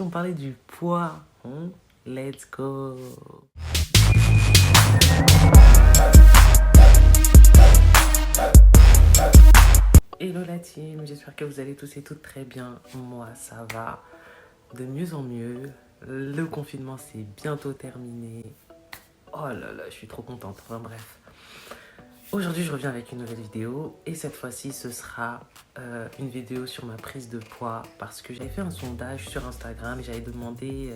si on parlait du poids, hein? Let's go. Hello la team, j'espère que vous allez tous et toutes très bien. Moi, ça va de mieux en mieux. Le confinement, c'est bientôt terminé. Oh là là, je suis trop contente. Enfin bref. Aujourd'hui, je reviens avec une nouvelle vidéo et cette fois-ci, ce sera une vidéo sur ma prise de poids parce que j'avais fait un sondage sur Instagram et j'avais demandé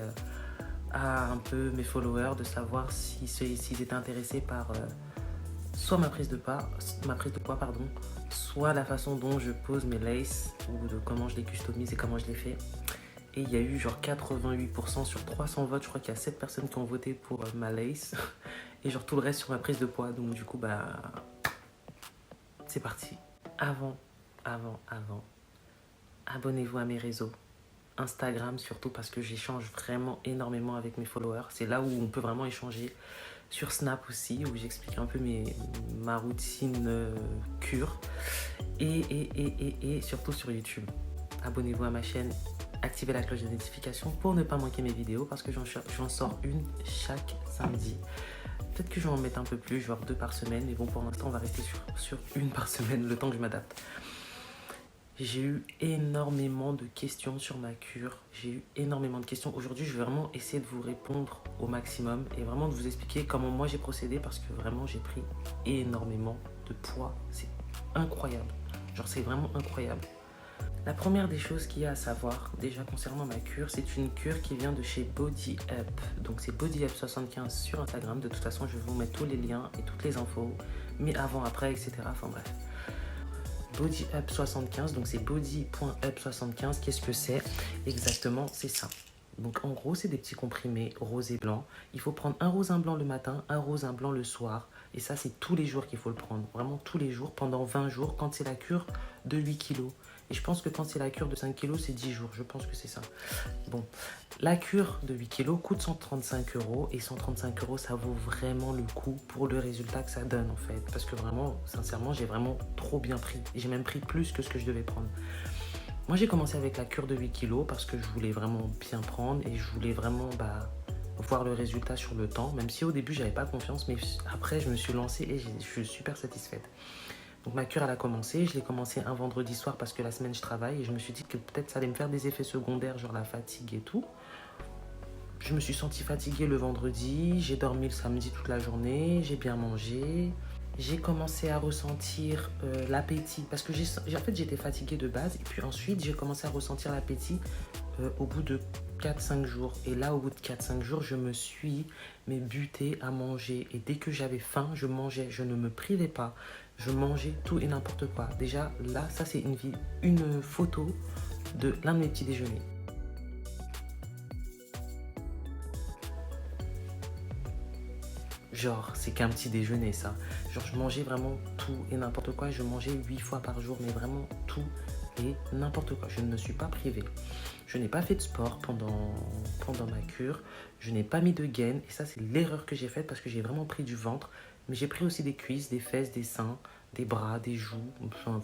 à un peu mes followers de savoir s'ils étaient intéressés par soit ma prise de poids, pardon, soit la façon dont je pose mes laces ou de comment je les customise et comment je les fais. Et il y a eu genre 88% sur 300 votes, je crois qu'il y a 7 personnes qui ont voté pour ma lace et genre tout le reste sur ma prise de poids. Donc du coup, bah, c'est parti. Avant, abonnez-vous à mes réseaux. Instagram surtout parce que j'échange vraiment énormément avec mes followers. C'est là où on peut vraiment échanger. Sur Snap aussi, où j'explique un peu ma routine cure. Et surtout sur YouTube. Abonnez-vous à ma chaîne, activez la cloche de notification pour ne pas manquer mes vidéos parce que j'en sors une chaque samedi. Peut-être que je vais en mettre un peu plus, genre 2 par semaine, mais bon, pour l'instant, on va rester sur une par semaine, le temps que je m'adapte. J'ai eu énormément de questions sur ma cure. J'ai eu énormément de questions. Aujourd'hui, je vais vraiment essayer de vous répondre au maximum et vraiment de vous expliquer comment moi j'ai procédé parce que vraiment j'ai pris énormément de poids. C'est incroyable. Genre, c'est vraiment incroyable. La première des choses qu'il y a à savoir, déjà concernant ma cure, c'est une cure qui vient de chez Body Up. Donc c'est Body Up 75 sur Instagram. De toute façon, je vais vous mettre tous les liens et toutes les infos. Mais avant, après, etc. Enfin bref. Body Up 75, donc c'est body.up75. Qu'est-ce que c'est exactement? C'est ça. Donc en gros, c'est des petits comprimés rose et blanc. Il faut prendre un rose, un blanc le matin, un rose, un blanc le soir. Et ça, c'est tous les jours qu'il faut le prendre. Vraiment tous les jours, pendant 20 jours, quand c'est la cure de 8 kilos. Et je pense que quand c'est la cure de 5 kilos, c'est 10 jours. Je pense que c'est ça. Bon, la cure de 8 kilos coûte 135 euros. Et 135 euros, ça vaut vraiment le coup pour le résultat que ça donne, en fait. Parce que vraiment, sincèrement, j'ai vraiment trop bien pris. J'ai même pris plus que ce que je devais prendre. Moi, j'ai commencé avec la cure de 8 kilos parce que je voulais vraiment bien prendre et je voulais vraiment voir le résultat sur le temps. Même si au début, j'avais pas confiance, mais après, je me suis lancée et je suis super satisfaite. Donc ma cure, elle a commencé. Je l'ai commencé un vendredi soir parce que la semaine, je travaille. Et je me suis dit que peut-être ça allait me faire des effets secondaires, genre la fatigue et tout. Je me suis sentie fatiguée le vendredi. J'ai dormi le samedi toute la journée. J'ai bien mangé. J'ai commencé à ressentir l'appétit. Parce que en fait, j'étais fatiguée de base. Et puis ensuite, j'ai commencé à ressentir l'appétit au bout de 4-5 jours. Et là, au bout de 4-5 jours, je me suis butée à manger. Et dès que j'avais faim, je mangeais. Je ne me privais pas. Je mangeais tout et n'importe quoi. Déjà, là, ça, c'est une photo de l'un de mes petits déjeuners. Genre, c'est qu'un petit déjeuner, ça. Genre, je mangeais vraiment tout et n'importe quoi. Je mangeais 8 fois par jour, mais vraiment tout et n'importe quoi. Je ne me suis pas privée. Je n'ai pas fait de sport pendant ma cure. Je n'ai pas mis de gaine. Et ça, c'est l'erreur que j'ai faite parce que j'ai vraiment pris du ventre. Mais j'ai pris aussi des cuisses, des fesses, des seins, des bras, des joues. Enfin,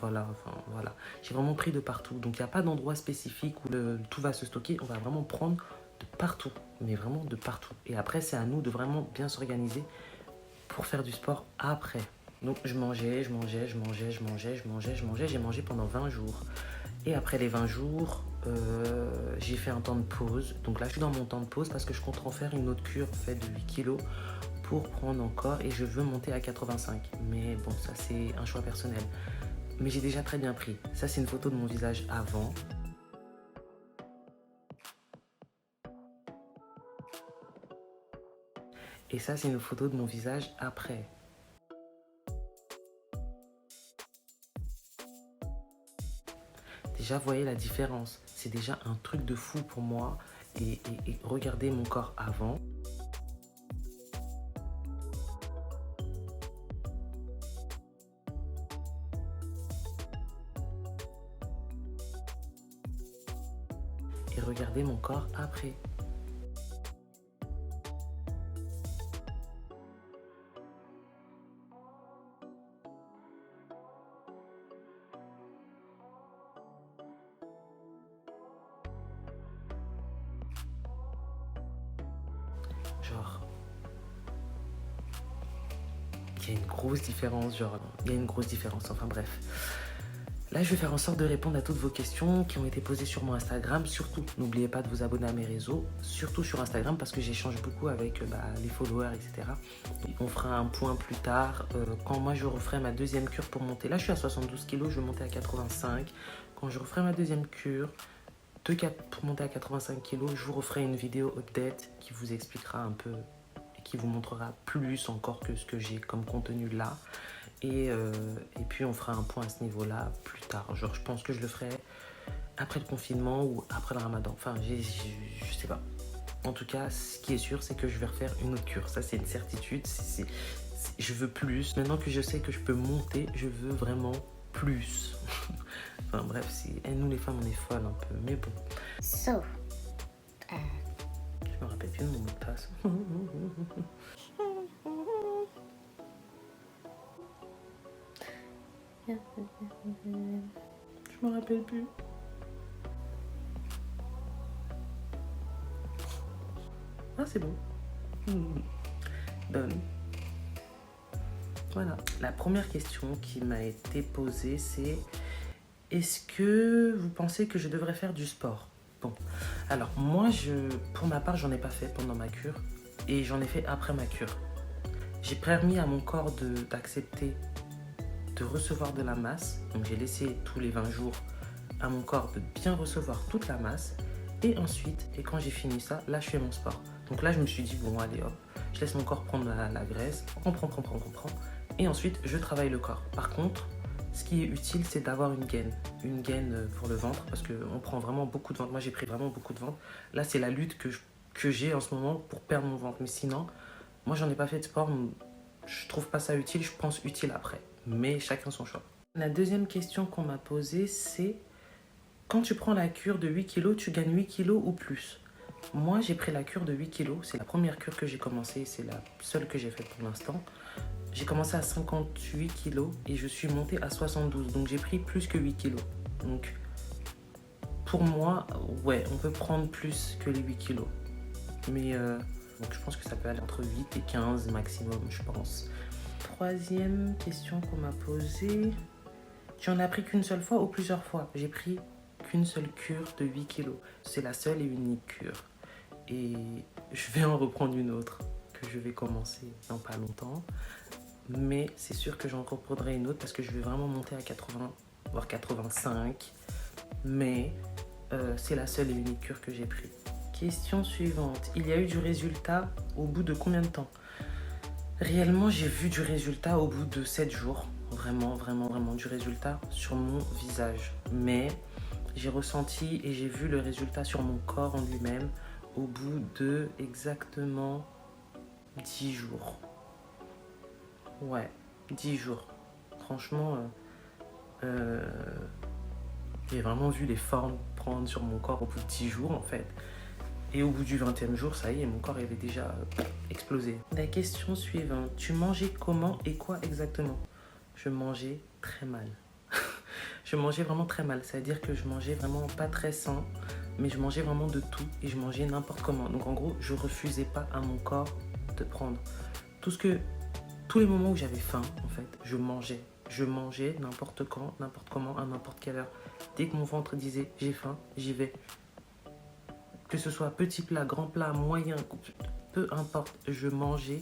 voilà. J'ai vraiment pris de partout. Donc, il n'y a pas d'endroit spécifique où tout va se stocker. On va vraiment prendre de partout. Mais vraiment de partout. Et après, c'est à nous de vraiment bien s'organiser pour faire du sport après. Donc, je mangeais. J'ai mangé pendant 20 jours. Et après les 20 jours, j'ai fait un temps de pause. Donc là, je suis dans mon temps de pause parce que je compte en faire une autre cure faite de 8 kilos pour prendre encore et je veux monter à 85. Mais bon, ça, c'est un choix personnel. Mais j'ai déjà très bien pris. Ça, c'est une photo de mon visage avant. Et ça, c'est une photo de mon visage après. Déjà, vous voyez la différence. C'est déjà un truc de fou pour moi. Et regardez mon corps avant. Et regardez mon corps après. Genre, il y a une grosse différence, enfin bref. Là, je vais faire en sorte de répondre à toutes vos questions qui ont été posées sur mon Instagram. Surtout, n'oubliez pas de vous abonner à mes réseaux, surtout sur Instagram parce que j'échange beaucoup avec les followers, etc. Et on fera un point plus tard quand moi je referai ma deuxième cure pour monter. Là, je suis à 72 kg, je vais monter à 85. Quand je referai ma deuxième cure pour monter à 85 kg, je vous referai une vidéo update qui vous expliquera un peu et qui vous montrera plus encore que ce que j'ai comme contenu là. Et puis on fera un point à ce niveau-là plus tard. Genre, je pense que je le ferai après le confinement ou après le ramadan. Enfin, je sais pas. En tout cas, ce qui est sûr, c'est que je vais refaire une autre cure. Ça, c'est une certitude. Je veux plus. Maintenant que je sais que je peux monter, je veux vraiment plus. Enfin bref, nous les femmes, on est folles un peu. Mais bon. So, Je me rappelle plus de mon mot de passe. Je me rappelle plus. Ah, c'est bon. Done. Voilà. La première question qui m'a été posée, c'est est-ce que vous pensez que je devrais faire du sport? Bon. Alors, moi, pour ma part, j'en ai pas fait pendant ma cure et j'en ai fait après ma cure. J'ai permis à mon corps d'accepter de recevoir de la masse. Donc, j'ai laissé tous les 20 jours à mon corps de bien recevoir toute la masse. Et ensuite, quand j'ai fini ça, là, je fais mon sport. Donc là, je me suis dit, bon, allez, hop, je laisse mon corps prendre la graisse. On prend. Et ensuite, je travaille le corps. Par contre, ce qui est utile, c'est d'avoir une gaine. Une gaine pour le ventre, parce qu'on prend vraiment beaucoup de ventre. Moi, j'ai pris vraiment beaucoup de ventre. Là, c'est la lutte que j'ai en ce moment pour perdre mon ventre. Mais sinon, moi, j'en ai pas fait de sport. Je trouve pas ça utile. Je pense utile après. Mais chacun son choix. La deuxième question qu'on m'a posée, c'est quand tu prends la cure de 8 kg, tu gagnes 8 kg ou plus? Moi, j'ai pris la cure de 8 kg. C'est la première cure que j'ai commencée. C'est la seule que j'ai faite pour l'instant. J'ai commencé à 58 kg et je suis montée à 72. Donc, j'ai pris plus que 8 kg. Donc, pour moi, ouais, on peut prendre plus que les 8 kg. Mais donc je pense que ça peut aller entre 8 et 15 maximum, je pense. Troisième question qu'on m'a posée. Tu en as pris qu'une seule fois ou plusieurs fois? J'ai pris qu'une seule cure de 8 kg. C'est la seule et unique cure. Et je vais en reprendre une autre que je vais commencer dans pas longtemps. Mais c'est sûr que j'en reprendrai une autre parce que je vais vraiment monter à 80, voire 85. Mais c'est la seule et unique cure que j'ai prise. Question suivante. Il y a eu du résultat au bout de combien de temps? Réellement, j'ai vu du résultat au bout de 7 jours. Vraiment du résultat sur mon visage. Mais j'ai ressenti et j'ai vu le résultat sur mon corps en lui-même au bout de exactement 10 jours. Ouais, 10 jours. Franchement, j'ai vraiment vu les formes prendre sur mon corps au bout de 10 jours en fait. Et au bout du 20e jour, ça y est, mon corps avait déjà explosé. La question suivante. Tu mangeais comment et quoi exactement? Je mangeais très mal. Je mangeais vraiment très mal. C'est-à-dire que je mangeais vraiment pas très sain, mais je mangeais vraiment de tout et je mangeais n'importe comment. Donc en gros, je refusais pas à mon corps de prendre. Tous les moments où j'avais faim, en fait, je mangeais. Je mangeais n'importe quand, n'importe comment, à n'importe quelle heure. Dès que mon ventre disait j'ai faim, j'y vais. Que ce soit petit plat, grand plat, moyen, peu importe, je mangeais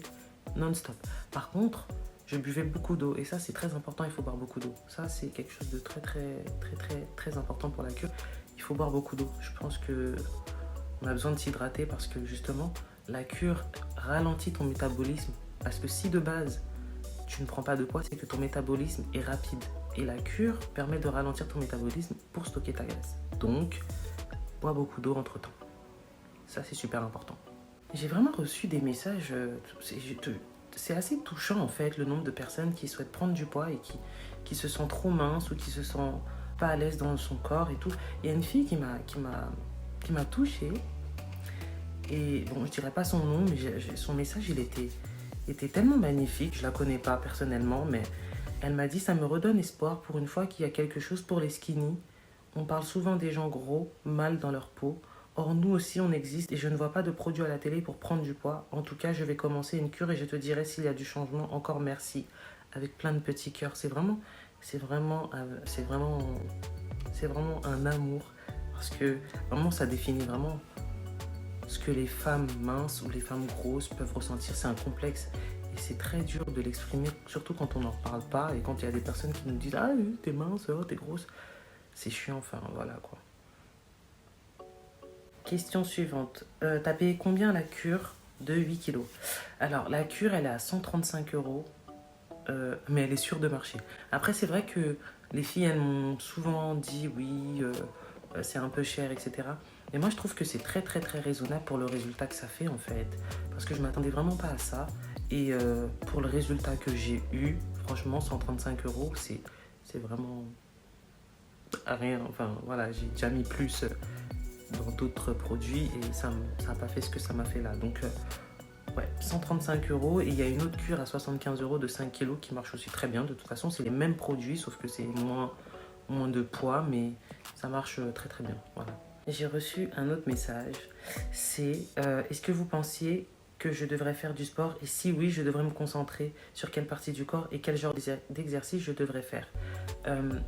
non-stop. Par contre, je buvais beaucoup d'eau et ça c'est très important, il faut boire beaucoup d'eau. Ça c'est quelque chose de très important pour la cure. Il faut boire beaucoup d'eau. Je pense que on a besoin de s'hydrater parce que justement la cure ralentit ton métabolisme. Parce que si de base tu ne prends pas de poids, c'est que ton métabolisme est rapide. Et la cure permet de ralentir ton métabolisme pour stocker ta graisse. Donc, bois beaucoup d'eau entre temps. Ça, c'est super important. J'ai vraiment reçu des messages, c'est assez touchant en fait, le nombre de personnes qui souhaitent prendre du poids et qui se sentent trop minces ou qui se sentent pas à l'aise dans son corps et tout. Il y a une fille qui m'a touchée et bon, je dirais pas son nom, mais son message, il était tellement magnifique. Je la connais pas personnellement, mais elle m'a dit, ça me redonne espoir pour une fois qu'il y a quelque chose pour les skinny. On parle souvent des gens gros, mal dans leur peau. Or, nous aussi, on existe et je ne vois pas de produit à la télé pour prendre du poids. En tout cas, je vais commencer une cure et je te dirai s'il y a du changement. Encore merci. Avec plein de petits cœurs. C'est vraiment un amour. Parce que vraiment, ça définit vraiment ce que les femmes minces ou les femmes grosses peuvent ressentir. C'est un complexe. Et c'est très dur de l'exprimer, surtout quand on n'en parle pas et quand il y a des personnes qui nous disent ah oui, t'es mince, oh, t'es grosse. C'est chiant, enfin voilà quoi. Question suivante. T'as payé combien la cure de 8 kilos? Alors, la cure, elle est à 135 euros, mais elle est sûre de marcher. Après, c'est vrai que les filles, elles m'ont souvent dit oui, c'est un peu cher, etc. Mais moi, je trouve que c'est très, très, très raisonnable pour le résultat que ça fait, en fait. Parce que je m'attendais vraiment pas à ça. Et pour le résultat que j'ai eu, franchement, 135 euros, c'est vraiment rien. Enfin, voilà, j'ai déjà mis plus dans d'autres produits et ça n'a pas fait ce que ça m'a fait là. Donc, ouais, 135 euros. Et il y a une autre cure à 75 euros de 5 kilos qui marche aussi très bien. De toute façon, c'est les mêmes produits, sauf que c'est moins de poids, mais ça marche très très bien. Voilà. J'ai reçu un autre message. C'est est-ce que vous pensiez que je devrais faire du sport? Et si oui, je devrais me concentrer sur quelle partie du corps et quel genre d'exercice je devrais faire? Euh,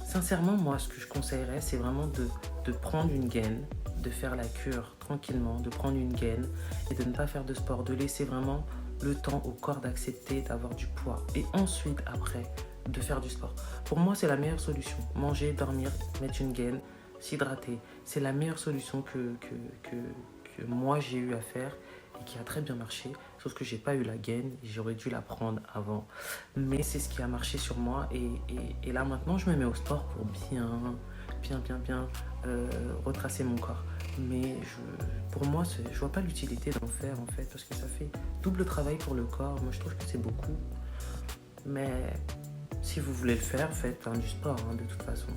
Sincèrement, moi, ce que je conseillerais, c'est vraiment de prendre une gaine, de faire la cure tranquillement, de prendre une gaine et de ne pas faire de sport, de laisser vraiment le temps au corps d'accepter d'avoir du poids. Et ensuite, après, de faire du sport. Pour moi, c'est la meilleure solution. Manger, dormir, mettre une gaine, s'hydrater. C'est la meilleure solution que moi, j'ai eu à faire et qui a très bien marché. Sauf que j'ai pas eu la gaine et j'aurais dû la prendre avant. Mais c'est ce qui a marché sur moi. Et là, maintenant, je me mets au sport pour bien retracer mon corps. Mais pour moi, je vois pas l'utilité d'en faire, en fait, parce que ça fait double travail pour le corps. Moi, je trouve que c'est beaucoup. Mais si vous voulez le faire, faites du sport, de toute façon.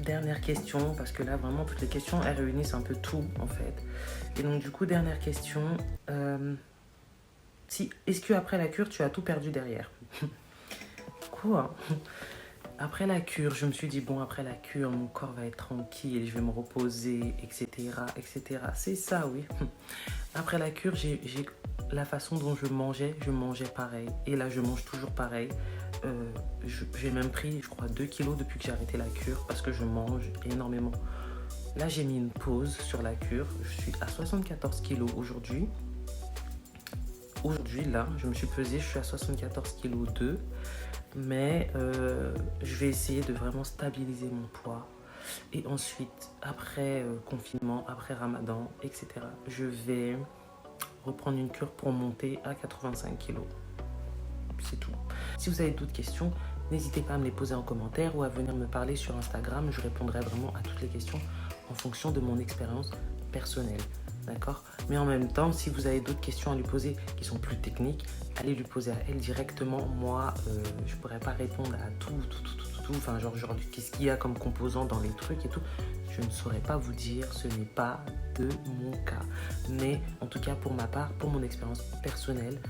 Dernière question, parce que là, vraiment, toutes les questions, elles réunissent un peu tout, en fait. Et donc, du coup, dernière question. Est-ce qu'après la cure, tu as tout perdu derrière? Quoi? Après la cure, je me suis dit, bon, après la cure, mon corps va être tranquille, je vais me reposer, etc., etc. C'est ça, oui. Après la cure, la façon dont je mangeais pareil. Et là, je mange toujours pareil. J'ai même pris, je crois, 2 kilos depuis que j'ai arrêté la cure parce que je mange énormément. Là, j'ai mis une pause sur la cure. Je suis à 74 kilos aujourd'hui. Aujourd'hui, là, je me suis pesée, je suis à 74 kilos 2. Mais je vais essayer de vraiment stabiliser mon poids. Et ensuite, après confinement, après Ramadan, etc., je vais reprendre une cure pour monter à 85 kilos. C'est tout. Si vous avez d'autres questions, n'hésitez pas à me les poser en commentaire ou à venir me parler sur Instagram. Je répondrai vraiment à toutes les questions en fonction de mon expérience personnelle. D'accord? Mais en même temps, si vous avez d'autres questions à lui poser qui sont plus techniques, allez lui poser à elle directement. Moi, je ne pourrais pas répondre à tout. Enfin, genre qu'est-ce qu'il y a comme composants dans les trucs et tout. Je ne saurais pas vous dire, ce n'est pas de mon cas. Mais en tout cas, pour ma part, pour mon expérience personnelle,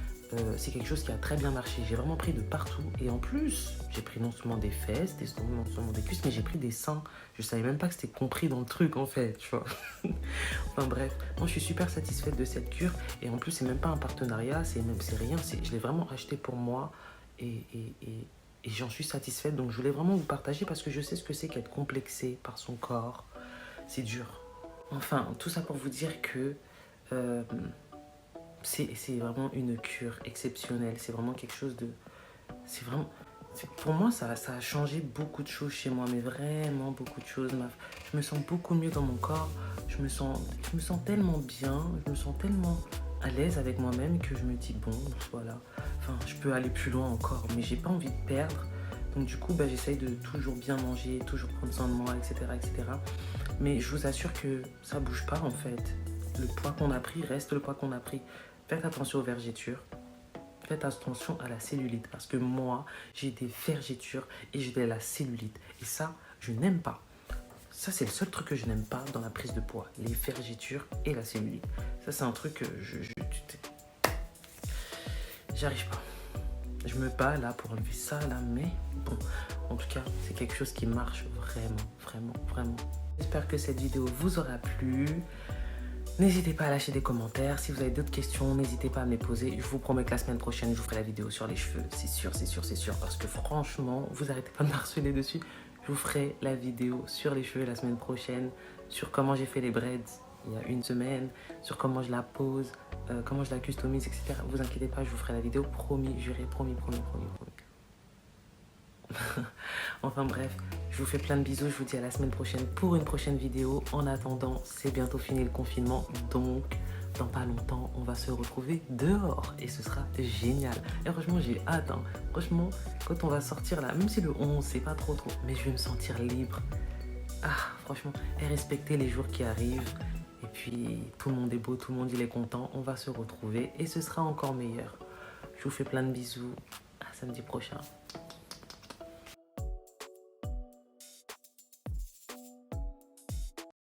c'est quelque chose qui a très bien marché. J'ai vraiment pris de partout. Et en plus, j'ai pris non seulement des fesses, non seulement des cuisses, mais j'ai pris des seins. Je savais même pas que c'était compris dans le truc, en fait, tu vois. Enfin bref, moi je suis super satisfaite de cette cure. Et en plus, c'est même pas un partenariat, c'est rien. Je l'ai vraiment acheté pour moi. Et j'en suis satisfaite. Donc je voulais vraiment vous partager parce que je sais ce que c'est qu'être complexé par son corps. C'est dur. Enfin, tout ça pour vous dire que... c'est vraiment une cure exceptionnelle. C'est vraiment quelque chose de... Pour moi, ça a changé beaucoup de choses chez moi, mais vraiment beaucoup de choses. Je me sens beaucoup mieux dans mon corps. Je me sens tellement bien, je me sens tellement à l'aise avec moi-même que je me dis, bon, voilà. Enfin, je peux aller plus loin encore, mais j'ai pas envie de perdre. Donc du coup, j'essaye de toujours bien manger, toujours prendre soin de moi, etc., etc. Mais je vous assure que ça bouge pas, en fait. Le poids qu'on a pris reste le poids qu'on a pris. Faites attention aux vergetures. Faites attention à la cellulite. Parce que moi, j'ai des vergetures et j'ai de la cellulite. Et ça, je n'aime pas. Ça, c'est le seul truc que je n'aime pas dans la prise de poids. Les vergetures et la cellulite. Ça, c'est un truc que j'arrive pas. Je me bats là pour enlever ça, là. Mais bon, en tout cas, c'est quelque chose qui marche vraiment, vraiment, vraiment. J'espère que cette vidéo vous aura plu. N'hésitez pas à lâcher des commentaires. Si vous avez d'autres questions, n'hésitez pas à me les poser. Je vous promets que la semaine prochaine, je vous ferai la vidéo sur les cheveux. C'est sûr, c'est sûr, c'est sûr. Parce que franchement, vous arrêtez pas de m'harceler dessus. Je vous ferai la vidéo sur les cheveux la semaine prochaine. Sur comment j'ai fait les braids il y a une semaine. Sur comment je la pose, comment je la customise, etc. Vous inquiétez pas, je vous ferai la vidéo. Promis, juré, promis, promis, promis, promis. Enfin bref, je vous fais plein de bisous, je vous dis à la semaine prochaine pour une prochaine vidéo. En attendant, c'est bientôt fini le confinement, donc dans pas longtemps, on va se retrouver dehors et ce sera génial. Et franchement, j'ai hâte, hein. Franchement, quand on va sortir là, même si le 11, c'est pas trop, mais je vais me sentir libre. Ah, franchement, et respecter les jours qui arrivent. Et puis, tout le monde est beau, tout le monde il est content. On va se retrouver et ce sera encore meilleur. Je vous fais plein de bisous. À samedi prochain.